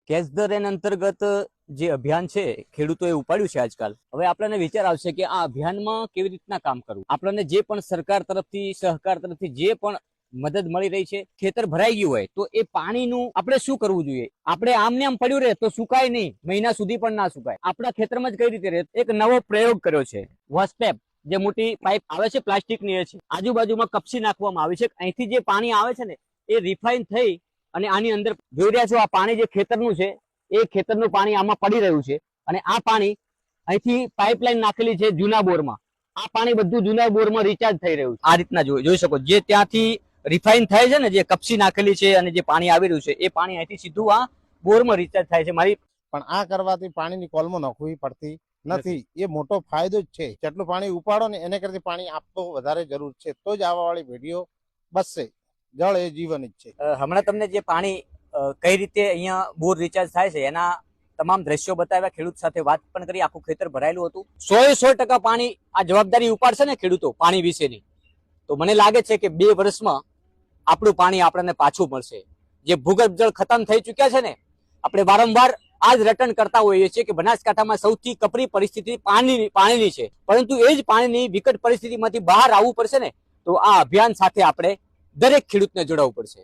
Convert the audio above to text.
કેસદરેન અંતર્ગત જે અભિયાન છે ખેડૂતોએ ઉપાડ્યું છે આજકાલ, હવે આપણને વિચાર આવશે કે આ અભિયાનમાં કેવી રીતના કામ કરવું. આપણને જે પણ સરકાર તરફથી, સહકાર તરફથી જે પણ મદદ મળી રહી છે, ખેતર ભરાઈ ગયું હોય તો એ પાણીનું આપણે શું કરવું જોઈએ? આપણે આમને આમ પડ્યું રહે તો સુકાય નહીં, મહિના સુધી પણ ના સુકાય. આપણા ખેતરમાં જ કઈ રીતે રહે? એક નવો પ્રયોગ કર્યો છે. વોસ્પેપ જે મોટી પાઇપ આવે છે પ્લાસ્ટિકની, એ છે, આજુબાજુમાં કપસી નાખવામાં આવી છે. અહીંથી જે પાણી આવે છે ને એ રિફાઇન થઈ અને આની અંદર જોઈ રહ્યા છો, આ પાણી જે ખેતરનું છે એ ખેતરનું પાણી આમાં પડી રહ્યું છે. અને આ પાણી અહીંથી પાઇપલાઇન નાખેલી છે જૂના બોરમાં. આ પાણી બધું જૂના બોરમાં રિચાર્જ થઈ રહ્યું છે. આ રીતના જોઈ શકો, જે ત્યાંથી રિફાઇન થાય છે ને, જે કપસી નાખેલી છે અને જે પાણી આવી રહ્યું છે એ પાણી અહીંથી સીધું આ બોરમાં રિચાર્જ થાય છે. પણ આ કરવાથી પાણીની કોલમો નાખવી પડતી નથી. એ મોટો ફાયદો જ છે. જેટલું પાણી ઉપાડો ને એને કરતી પાણી આપતો વધારે જરૂર છે, તો જ આવવાવાળી પેઢીઓ બચશે. જળ એ જીવન જ છે. હમણાં તમને જે પાણી કઈ રીતે અહીંયા બોર રિચાર્જ થાય છે એના તમામ દ્રશ્યો બતાવ્યા, ખેડૂત સાથે વાત પણ કરી. આખું ખેતર ભરાયેલું હતું. 100% પાણી આ જવાબદારી ઉપાડશે ને ખેડૂતો પાણી વિશેની, તો મને લાગે છે કે 2 વર્ષમાં આપણું પાણી આપણને પાછું મળશે. જે ભૂગર્ભ જળ ખતમ થઈ ચુક્યા છે ને, આપણે વારંવાર આ જ રટણ કરતા હોઈએ છીએ કે બનાસકાંઠામાં સૌથી કપરી પરિસ્થિતિ પાણીની છે, પરંતુ એ જ પાણીની વિકટ પરિસ્થિતિમાંથી બહાર આવવું પડશે ને, તો આ અભિયાન સાથે આપણે દરેક ખેડૂતને જોડાવવું પડશે.